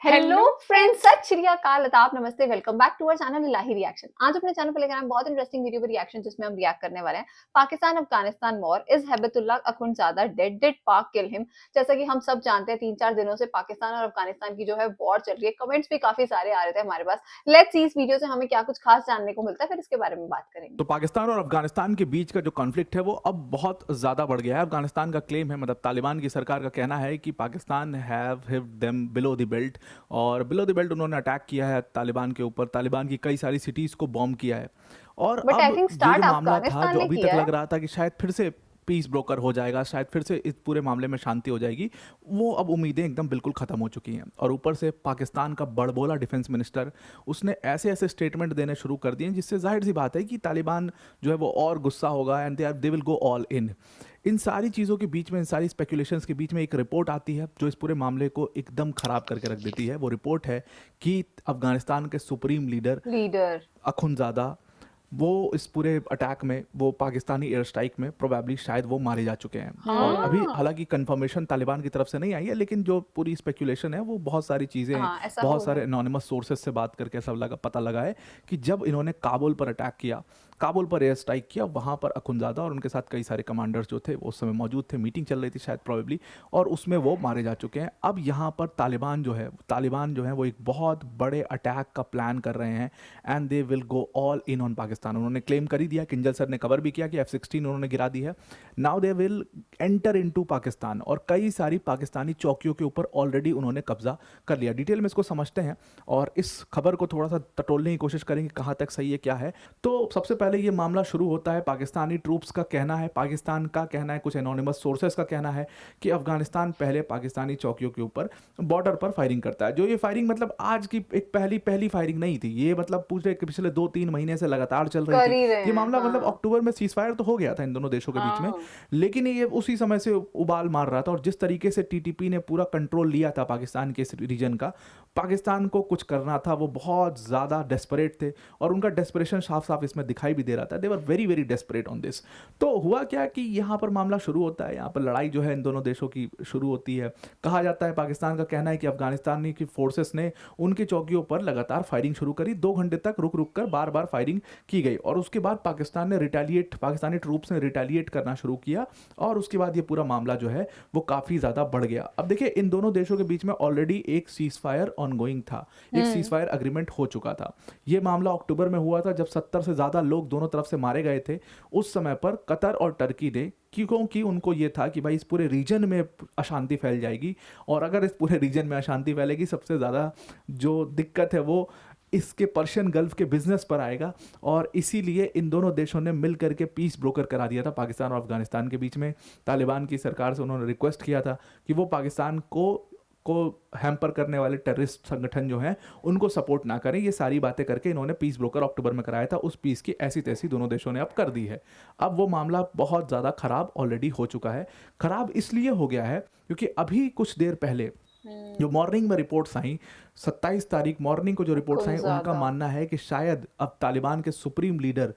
Hello hello friends, सत श्री अकाल, आदाब, नमस्ते, welcome back to our channel Ilahi reaction. आज अपने चैनल पर लेकर आए हैं बहुत इंटरेस्टिंग वीडियो पर रिएक्शन, जिसमें हम रिएक्ट करने वाले हैं Pakistan Afghanistan war. Is Hibatullah Akhundzada dead? Did Pak kill him? जैसा कि हम सब जानते हैं, 3-4 दिनों से पाकिस्तान और अफगानिस्तान की जो है वॉर चल रही है। कमेंट्स भी काफी सारे आ रहे थे हमारे पास। लेट्स सी इस वीडियो से हमें क्या कुछ खास जानने को मिलता है, फिर इसके बारे में बात करेंगे। तो पाकिस्तान और अफगानिस्तान के बीच का जो कॉन्फ्लिक्ट है वो अब बहुत ज़्यादा बढ़ गया है। अफगानिस्तान का क्लेम है, मतलब तालिबान की सरकार का कहना है कि Pakistan have hit them below the belt, और बिलो द बेल्ट उन्होंने अटैक किया है तालिबान के ऊपर। तालिबान की कई सारी सिटीज़ को बॉम्ब किया है। और बट आई अब थिंक ये स्टार्ट जो मामला था, अफगानिस्तान जो ने अभी तक किया लग है। रहा था कि शायद फिर से पीस ब्रोकर हो जाएगा, शायद फिर से इस पूरे मामले में शांति हो जाएगी, वो अब उम्मीदें एकदम बिल्कुल ख़त्म हो चुकी हैं। और ऊपर से पाकिस्तान का बड़बोला डिफेंस मिनिस्टर, उसने ऐसे ऐसे स्टेटमेंट देने शुरू कर दिए जिससे जाहिर सी बात है कि तालिबान जो है वो और गुस्सा होगा, and they will go all in सारी चीज़ों के बीच में, इन सारी स्पेकुलेशंस के बीच में एक रिपोर्ट आती है जो इस पूरे मामले को एकदम ख़राब करके रख देती है। वो रिपोर्ट है कि अफगानिस्तान के सुप्रीम लीडर लीडर। अखुनज़ादा, वो इस पूरे अटैक में, वो पाकिस्तानी एयर स्ट्राइक में प्रोबेबली शायद वो मारे जा चुके हैं। और अभी हम्म। हालांकि कंफर्मेशन तालिबान की तरफ से नहीं आई है, लेकिन जो पूरी स्पेकुलेशन है वो बहुत सारी चीज़ें, हाँ, ऐसा बहुत हो रहा सारे है। एनोनिमस सोर्सेज से बात करके सब लगा पता लगा है कि जब इन्होंने काबुल पर अटैक किया, काबुल पर एयर स्ट्राइक किया, वहाँ पर अखुनज़ादा और उनके साथ कई सारे कमांडर्स जो थे वो उस समय मौजूद थे। मीटिंग चल रही थी शायद प्रोबेबली, और उसमें वो मारे जा चुके हैं। अब यहाँ पर तालिबान जो है वो एक बहुत बड़े अटैक का प्लान कर रहे हैं, and they will go all in on Pakistan. उन्होंने क्लेम कर ही दिया, किंजल सर ने कवर भी किया कि F-16 उन्होंने गिरा दी है। Now they will enter into Pakistan, और कई सारी पाकिस्तानी चौकियों के ऊपर ऑलरेडी उन्होंने कब्जा कर लिया। डिटेल में इसको समझते हैं और इस खबर को थोड़ा सा टटोलने की कोशिश करेंगे कहाँ तक सही है, क्या है। तो सबसे पहले ये मामला शुरू होता है, पाकिस्तानी ट्रूप्स का कहना है, पाकिस्तान का कहना है, कुछ एनोनिमस सोर्सेस का कहना है कि अफगानिस्तान पहले पाकिस्तानी चौकियों के ऊपर, बॉर्डर पर फायरिंग करता है। जो ये फायरिंग मतलब आज की एक पहली फायरिंग नहीं थी, ये मतलब पूरे पिछले 2-3 महीने से लगातार चल रही कर थी। ही रहे ये हैं, मामला मतलब हाँ। अक्टूबर में सीज फायर तो हो गया था इन दोनों देशों के बीच में, हाँ। लेकिन ये उसी समय से उबाल मार रहा था। और जिस तरीके से टीटीपी ने पूरा कंट्रोल लिया था पाकिस्तान के इस रीजन का, पाकिस्तान को कुछ करना था, वो बहुत ज़्यादा डेस्परेट थे, और उनका डेस्परेशन साफ साफ इसमें दिखाई भी दे रहा था। They were very very desperate on this. तो हुआ क्या कि यहाँ पर मामला शुरू होता है, यहाँ पर लड़ाई जो है इन दोनों देशों की शुरू होती है। कहा जाता है, पाकिस्तान का कहना है कि अफगानिस्तानी की फोर्सेस ने उनकी चौकियों पर लगातार फायरिंग शुरू करी। 2 घंटे तक रुक रुक कर बार बार फायरिंग की गई, और उसके बाद पाकिस्तानी ट्रूप्स ने रिटेलिएट करना शुरू किया, और उसके बाद ये पूरा मामला जो है वो काफ़ी ज़्यादा बढ़ गया। अब देखिए, इन दोनों देशों के बीच में ऑलरेडी एक सीज फायर ऑनगोइंग था, एक सीज हम्म। फायर अग्रीमेंट हो चुका था। ये मामला अक्टूबर में हुआ था, जब 70 से ज़्यादा लोग दोनों तरफ से मारे गए थे। उस समय पर कतर और टर्की ने, क्योंकि उनको ये था कि भाई इस पूरे रीजन में अशांति फैल जाएगी, और अगर इस पूरे रीजन में अशांति फैलेगी, सबसे ज़्यादा जो दिक्कत है वो इसके पर्शियन गल्फ के बिजनेस पर आएगा। और इसीलिए इन दोनों देशों ने मिल करके पीस ब्रोकर करा दिया था पाकिस्तान और अफगानिस्तान के बीच में। तालिबान की सरकार से उन्होंने रिक्वेस्ट किया था कि वो पाकिस्तान को हैम्पर करने वाले टेररिस्ट संगठन जो हैं उनको सपोर्ट ना करें। ये सारी बातें करके इन्होंने पीस ब्रोकर अक्टूबर में कराया था। उस पीस की ऐसी तैसी दोनों देशों ने अब कर दी है। अब वो मामला बहुत ज़्यादा ख़राब ऑलरेडी हो चुका है। ख़राब इसलिए हो गया है क्योंकि अभी कुछ देर पहले जो मॉर्निंग में रिपोर्ट्स आई, 27 तारीख मॉर्निंग को जो रिपोर्ट्स आई, उनका अखुंज़ादा। मानना है कि शायद अब तालिबान के सुप्रीम लीडर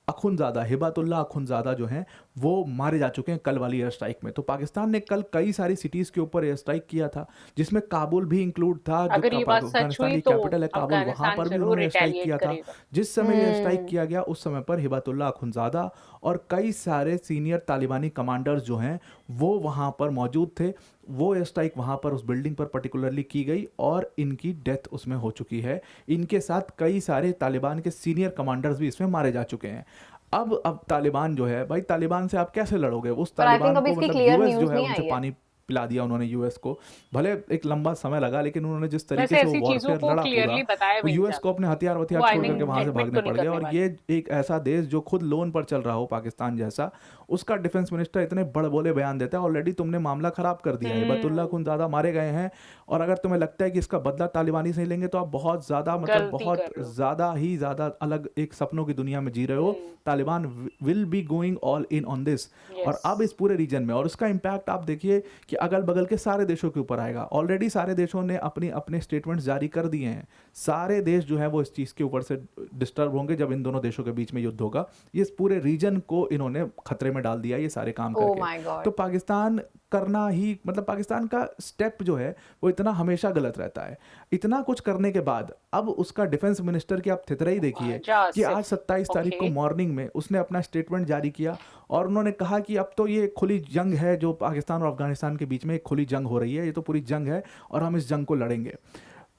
अखुनज़ादा, हिबातुल्लाह अखुनज़ादा जो हैं वो मारे जा चुके हैं कल वाली एयर स्ट्राइक में। तो पाकिस्तान ने कल कई सारी सिटीज़ के ऊपर एयर स्ट्राइक किया था, जिसमें काबुल भी इंक्लूड था, जो अगर ये बात सच अफगानिस्तान हुई की तो कैपिटल है काबुल, वहाँ अफगानिस्तान पर भी जरूर उन्होंने एयर स्ट्राइक रिटेलिएट किया था। करेगा। जिस समय ये एयर स्ट्राइक हम्म। किया गया, उस समय पर हिबातुल्लाह अखुनज़ादा और कई सारे सीनियर तालिबानी कमांडर्स जो हैं वो वहाँ पर मौजूद थे। वो एयर स्ट्राइक वहाँ पर उस बिल्डिंग पर पर्टिकुलरली की गई, और इनकी डेथ उसमें हो चुकी है। इनके साथ कई सारे तालिबान के सीनियर कमांडर्स भी इसमें मारे जा चुके हैं। अब तालिबान जो है, भाई तालिबान से आप कैसे लड़ोगे? उस पर आई थिंक तालिबान अभी को इसकी मतलब क्लियर यूएस जो न्यूज है नहीं उनसे आई है। पानी पिला दिया उन्होंने यूएस को। भले एक लंबा समय लगा, लेकिन उन्होंने जिस तरीके वैसे से वो ऐसी चीजों वॉरफेयर को लड़ा पूरा, क्लियरली बताया वो भी नहीं यूएस को जाता। अपने हथियार वथियार वो आई छोड़ करके मीन वहां से एडमिट भागने तो नहीं पड़ गए। करने और वाले। ये एक ऐसा देश जो खुद लोन पर चल रहा हो, पाकिस्तान जैसा, उसका डिफेंस मिनिस्टर इतने बड़बोले बयान देता है, ऑलरेडी तुमने मामला खराब कर दिया है, हिबतुल्लाह हम्म। खुन ज़्यादा मारे गए हैं, और अगर तुम्हें लगता है कि इसका बदला तालिबानी से नहीं लेंगे, तो आप बहुत ज़्यादा, मतलब गलती बहुत कर रहे हो। ज़्यादा ही ज़्यादा अलग एक सपनों की दुनिया में जी रहे हो। Hmm. Taliban will be going all in on this. और यस। अब इस पूरे रीजन में, और इसका इम्पैक्ट आप देखिए कि अगल बगल के सारे देशों के ऊपर आएगा। ऑलरेडी सारे देशों ने अपनी अपने स्टेटमेंट्स जारी कर दिए हैं। सारे देश जो है वो इस चीज़ के ऊपर से डिस्टर्ब होंगे जब इन दोनों देशों के बीच में युद्ध होगा। ये इस पूरे रीजन को इन्होंने खतरे में डाल दिया ये सारे काम ओ करके। माय तो गॉड। पाकिस्तान करना ही, मतलब पाकिस्तान का स्टेप जो है वो इतना हमेशा गलत रहता है। इतना कुछ करने के बाद अब उसका डिफेंस मिनिस्टर की आप थितराई देखिए कि आज जासिफ। 27 तारीख को ओके। मॉर्निंग में उसने अपना स्टेटमेंट जारी किया और उन्होंने कहा कि अब तो ये खुली जंग है, जो पाकिस्तान और अफगानिस्तान के बीच में एक खुली जंग हो रही है, ये तो पूरी जंग है और हम इस जंग को लड़ेंगे।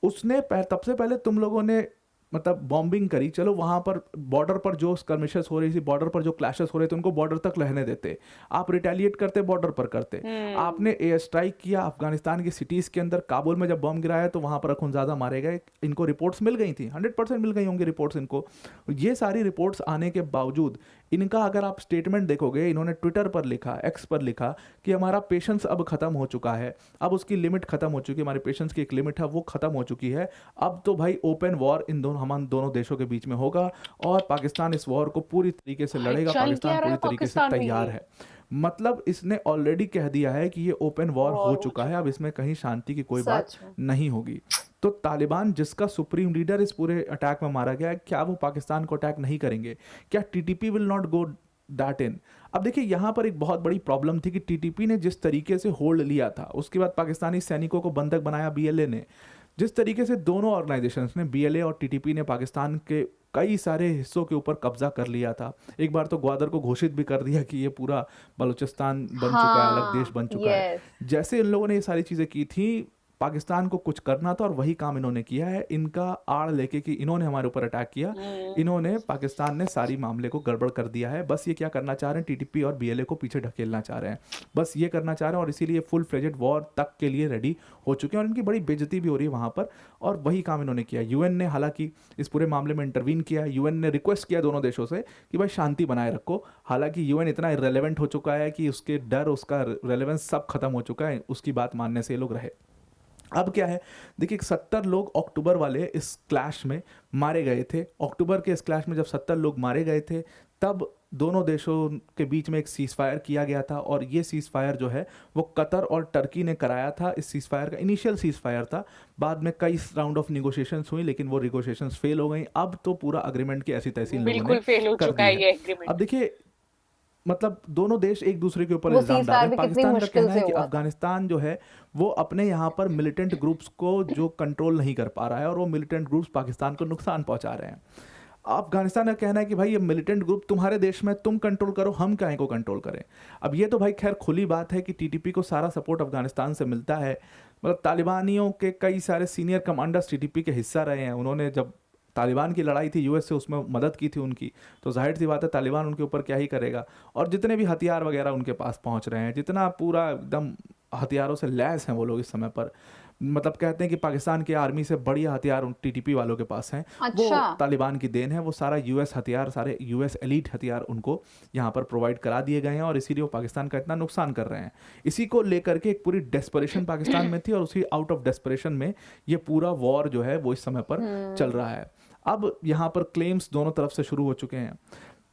उसने तब से पहले तुम लोगों ने मतलब बॉम्बिंग करी, चलो वहां पर बॉर्डर पर जो स्कर्मिशेस हो रही थी, बॉर्डर पर जो क्लैशेस हो रहे थे, उनको बॉर्डर तक रहने देते, आप रिटेलिएट करते, बॉर्डर पर करते। आपने एयर स्ट्राइक किया अफगानिस्तान की सिटीज़ के अंदर, काबुल में जब बॉम्ब गिराया तो वहां पर अखुनज़ादा मारे गए, इनको रिपोर्ट्स मिल गई थी, 100% मिल गई होंगी रिपोर्ट्स इनको। ये सारी रिपोर्ट्स आने के बावजूद इनका अगर आप स्टेटमेंट देखोगे, इन्होंने ट्विटर पर लिखा, एक्स पर लिखा कि हमारा पेशेंस अब ख़त्म हो चुका है, अब उसकी लिमिट ख़त्म हो चुकी है, हमारे पेशेंस की एक लिमिट है वो ख़त्म हो चुकी है, अब तो भाई ओपन वॉर इन दोनों, हम दोनों देशों के बीच में होगा और पाकिस्तान इस वॉर को पूरी तरीके से भाई लड़ेगा, चल पाकिस्तान क्या रहा पूरी है तरीके से पाकिस्तान में तैयार ये? है। मतलब इसने ऑलरेडी कह दिया है कि ये ओपन वॉर हो वॉर हो चुका है, चुका अब है। इसमें कहीं शांति की कोई बात सच में। नहीं होगी। तो तालिबान जिसका सुप्रीम लीडर इस पूरे अटैक में मारा गया है, क्या वो पाकिस्तान को अटैक नहीं करेंगे? क्या TTP will not go that in? अब देखिए यहाँ पर एक बहुत बड़ी प्रॉब्लम थी कि टीटीपी ने जिस तरीके से होल्ड लिया था, उसके बाद पाकिस्तानी सैनिकों को बंधक बनाया बीएलए ने, जिस तरीके से दोनों ऑर्गेनाइजेशंस ने, बीएलए और टीटीपी ने, पाकिस्तान के कई सारे हिस्सों के ऊपर कब्जा कर लिया था। एक बार तो ग्वादर को घोषित भी कर दिया कि ये पूरा बलूचिस्तान बन चुका है, अलग देश हाँ, बन चुका है। यस। जैसे इन लोगों ने ये सारी चीज़ें की थी, पाकिस्तान को कुछ करना था और वही काम इन्होंने किया है। इनका आड़ लेके कि इन्होंने हमारे ऊपर अटैक किया, इन्होंने, पाकिस्तान ने सारी मामले को गड़बड़ कर दिया है। बस ये क्या करना चाह रहे हैं, टीटीपी और बीएलए को पीछे ढकेलना चाह रहे हैं, बस ये करना चाह रहे हैं, और इसीलिए फुल फ्लेजेड वॉर तक के लिए रेडी हो चुके हैं और इनकी बड़ी बेइज्जती भी हो रही है वहाँ पर, और वही काम इन्होंने किया। यूएन ने हालांकि इस पूरे मामले में इंटरवीन किया है, यूएन ने रिक्वेस्ट किया दोनों देशों से कि भाई शांति बनाए रखो। हालांकि यूएन इतना इरेलेवेंट हो चुका है कि उसके डर, उसका रेलेवेंस सब खत्म हो चुका है, उसकी बात मानने से ये लोग रहे। अब क्या है, देखिए 70 लोग अक्टूबर वाले इस क्लैश में मारे गए थे। अक्टूबर के इस क्लैश में जब 70 लोग मारे गए थे, तब दोनों देशों के बीच में एक सीज फायर किया गया था, और ये सीज फायर जो है वो कतर और टर्की ने कराया था। इस सीज फायर का इनिशियल सीज फायर था, बाद में कई राउंड ऑफ निगोशिएशंस हुई, लेकिन वो निगोशिएशंस फेल हो गई। अब तो पूरा अग्रीमेंट की ऐसी तैसी इन लोगों ने बिल्कुल फेल हो कर चुका दी है है। ये अब एग्रीमेंट। देखिए, मतलब दोनों देश एक दूसरे के ऊपर वो इल्ज़ाम सीज डाल फायर रहे हैं। भी कितनी पाकिस्तान का मुश्किल कहना से है कि हुआ था। अफगानिस्तान जो है वो अपने यहाँ पर मिलिटेंट ग्रुप्स को जो कंट्रोल नहीं कर पा रहा है, और वो मिलिटेंट ग्रुप्स पाकिस्तान को नुकसान पहुंचा रहे हैं। अफगानिस्तान का कहना है कि भाई ये मिलिटेंट ग्रुप तुम्हारे देश में, तुम कंट्रोल करो, हम काहे को कंट्रोल करें। अब ये तो भाई खैर खुली बात है कि टीटीपी को सारा सपोर्ट अफगानिस्तान से मिलता है। मतलब तालिबानियों के कई सारे सीनियर कमांडर्स टीटीपी के हिस्सा रहे हैं। उन्होंने जब तालिबान की लड़ाई थी यूएस से, उसमें मदद की थी उनकी, तो जाहिर सी बात है तालिबान उनके ऊपर क्या ही करेगा। और जितने भी हथियार वगैरह उनके पास पहुंच रहे हैं, जितना पूरा एकदम हथियारों से लैस हैं वो लोग इस समय पर, मतलब कहते हैं कि पाकिस्तान की आर्मी से बढ़िया हथियार उन टीटीपी वालों के पास हैं, वो अच्छा। तालिबान की देन है। वो सारा यूएस हथियार, सारे यूएस एलीट हथियार उनको यहाँ पर प्रोवाइड करा दिए गए हैं, और इसीलिए वो पाकिस्तान का इतना नुकसान कर रहे हैं। इसी को लेकर के एक पूरी डेस्परेशन पाकिस्तान में थी, और उसी आउट ऑफ डेस्परेशन में ये पूरा वॉर जो है वो इस समय पर चल रहा है। अब यहाँ पर क्लेम्स दोनों तरफ से शुरू हो चुके हैं।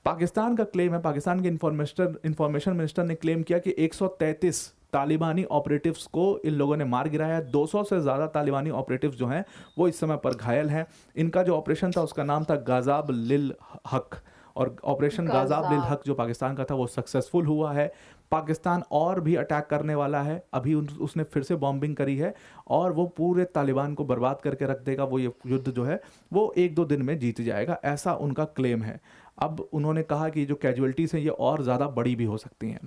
पाकिस्तान का क्लेम है, पाकिस्तान के इंफॉर्मेशन मिनिस्टर ने क्लेम किया कि 133 तालिबानी ऑपरेटिव्स को इन लोगों ने मार गिराया है। 200 से ज़्यादा तालिबानी ऑपरेटिव्स जो हैं वो इस समय पर घायल हैं। इनका जो ऑपरेशन था उसका नाम था गाज़ाब लिल हक, और ऑपरेशन गाज़ाब लिल हक जो पाकिस्तान का था वो सक्सेसफुल हुआ है। पाकिस्तान और भी अटैक करने वाला है, अभी उसने फिर से बॉम्बिंग करी है, और वो पूरे तालिबान को बर्बाद करके रख देगा। वो ये युद्ध जो है वो 1-2 दिन में जीत जाएगा, ऐसा उनका क्लेम है। अब उन्होंने कहा कि जो कैजुअलिटीज़ हैं ये और ज़्यादा बड़ी भी हो सकती हैं।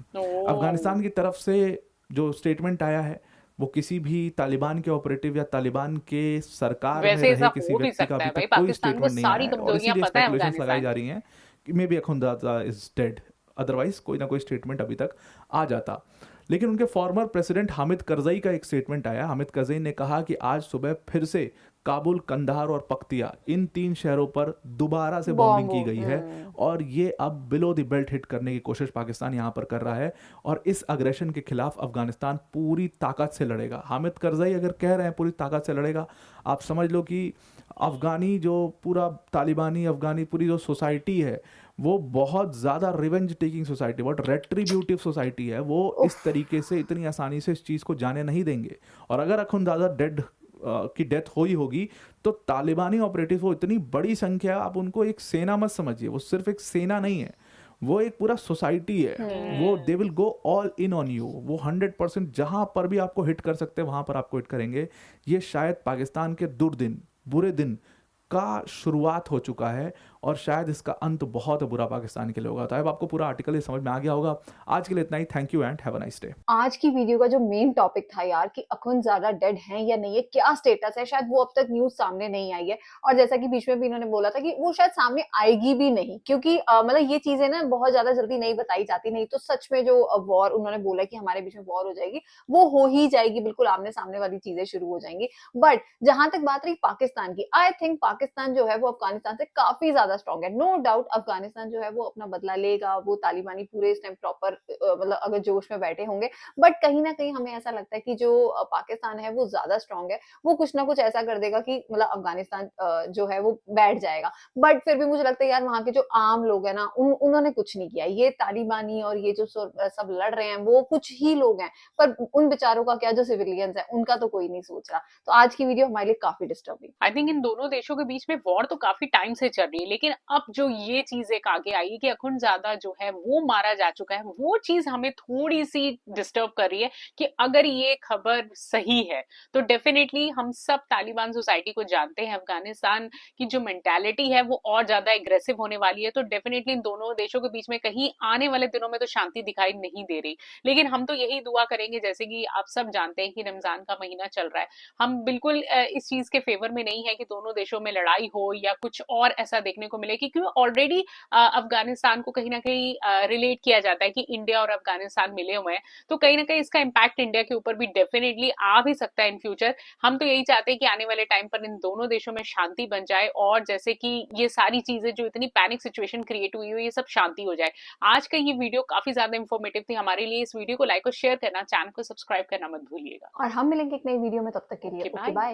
अफगानिस्तान की तरफ से जो स्टेटमेंट आया है वो किसी भी तालिबान के ऑपरेटिव या तालिबान के सरकार में वैसे ऐसा रहे किसी हो भी व्यक्ति का सकता अभी है भाई, तक कोई पाकिस्तान को स्टेटमेंट नहीं आया सारी है, और कमजोरियां इसीलिए पता है स्पेकुलेशंस लगाई अफगानिस्तान जा की। रही हैं कि may be Akhundzada is dead, otherwise कोई ना कोई स्टेटमेंट अभी तक आ जाता। लेकिन उनके फॉर्मर प्रेसिडेंट हामिद करजई का एक स्टेटमेंट आया। हामिद करजई ने कहा कि आज सुबह फिर से काबुल, कंधार और पख्तिया, इन 3 शहरों पर दोबारा से बॉम्बिंग की गई है, और ये अब बिलो द बेल्ट हिट करने की कोशिश पाकिस्तान यहाँ पर कर रहा है, और इस अग्रेशन के खिलाफ अफगानिस्तान पूरी ताकत से लड़ेगा। हामिद करजई अगर कह रहे हैं पूरी ताकत से लड़ेगा, आप समझ लो कि अफगानी जो पूरा तालिबानी अफगानी पूरी जो सोसाइटी है वो बहुत ज़्यादा रिवेंज टेकिंग सोसाइटी, बहुत रेट्रीब्यूटिव सोसाइटी है। वो इस तरीके से इतनी आसानी से इस चीज़ को जाने नहीं देंगे। और अगर अखुंदादा डेड की डेथ हुई होगी तो तालिबानी ऑपरेटिव वो इतनी बड़ी संख्या, आप उनको एक सेना मत समझिए, वो सिर्फ एक सेना नहीं है, वो एक पूरा सोसाइटी है, वो they will go all in on you, वो 100% जहां पर भी आपको हिट कर सकते हैं वहां पर आपको हिट करेंगे। ये शायद पाकिस्तान के दुर्दिन, बुरे दिन का शुरुआत हो चुका है और शायद इसका अंत बहुत बुरा पाकिस्तान के लिए होगा। तो अब आपको पूरा आर्टिकल ये समझ में आ गया होगा। आज के लिए इतना ही। Thank you and have a nice day. आज की वीडियो का जो मेन टॉपिक था यार कि अखुंज़ादा डेड हैं या नहीं है, क्या स्टेटस है, शायद वो अब तक न्यूज़ सामने नहीं आई है। और जैसा कि बीच में भी इन्होंने बोला था कि वो शायद सामने आएगी भी नहीं, क्योंकि मतलब ये चीज़ें ना बहुत ज़्यादा जल्दी नहीं बताई जाती, नहीं तो सच में जो वॉर उन्होंने बोला कि हमारे बीच में वॉर हो जाएगी, वो हो ही जाएगी, बिल्कुल आमने-सामने वाली चीज़ें शुरू हो जाएँगी। बट जहाँ तक बात रही पाकिस्तान की, आई थिंक पाकिस्तान जो है वो अफ़गानिस्तान से काफ़ी ज़्यादा स्ट्रॉन्ग है। नो डाउट अफ़गानिस्तान जो है वो अपना बदला लेगा, वो तालिबानी पूरे इस टाइम प्रॉपर मतलब अगर जोश में बैठे होंगे, बट कहीं न कहीं हमें ऐसा लगता है कि जो पाकिस्तान है वो ज़्यादा स्ट्रॉन्ग है। वो कुछ ना कुछ ऐसा कर देगा कि मतलब अफ़गानिस्तान जो है वो बैठ जाएगा। बट फिर भी मुझे लगता है यार वहाँ के जो आम लोग हैं ना उन्होंने कुछ नहीं किया। ये तालिबानी और ये जो सब लड़ रहे हैं वो कुछ ही लोग हैं। पर उन बेचारों का क्या जो सिविलियंस हैं उनका तो कोई नहीं सोच रहा। तो आज की वीडियो हमारे लिए काफ़ी डिस्टर्बिंग। आई थिंक इन दोनों देशों के बीच में वॉर तो काफी टाइम से चल रही है, लेकिन अब जो ये चीज एक आगे आई कि अखुंज़ादा जो है वो मारा जा चुका है, वो चीज हमें थोड़ी सी डिस्टर्ब कर रही है कि अगर ये खबर सही है तो डेफिनेटली हम सब तालिबान सोसाइटी को जानते हैं, अफगानिस्तान की जो मेंटालिटी है वो और ज्यादा एग्रेसिव होने वाली है। तो डेफिनेटली इन दोनों देशों के बीच में कहीं आने वाले दिनों में तो शांति दिखाई नहीं दे रही। लेकिन हम तो यही दुआ करेंगे, जैसे कि आप सब जानते हैं कि रमजान का महीना चल रहा है, हम बिल्कुल इस चीज के फेवर में नहीं है कि दोनों देशों में लड़ाई हो या कुछ और ऐसा देखने को मिले, क्योंकि ऑलरेडी अफगानिस्तान को कहीं ना कहीं रिलेट किया जाता है कि इंडिया और अफगानिस्तान मिले हुए हैं। तो कहीं ना कहीं इसका इम्पैक्ट इंडिया के ऊपर भी डेफिनेटली आ भी सकता है इन फ्यूचर। हम तो यही चाहते हैं कि आने वाले टाइम पर इन दोनों देशों में शांति बन जाए और जैसे कि ये सारी चीजें जो इतनी पैनिक सिचुएशन क्रिएट हुई है ये सब शांति हो जाए। आज का ये वीडियो काफी ज्यादा इंफॉर्मेटिव थी हमारे लिए। इस वीडियो को लाइक और शेयर करना, चैनल को सब्सक्राइब करना मत भूलिएगा। और हम मिलेंगे एक नई वीडियो में, तब तक के लिए ओके, ओके बाय। बाय।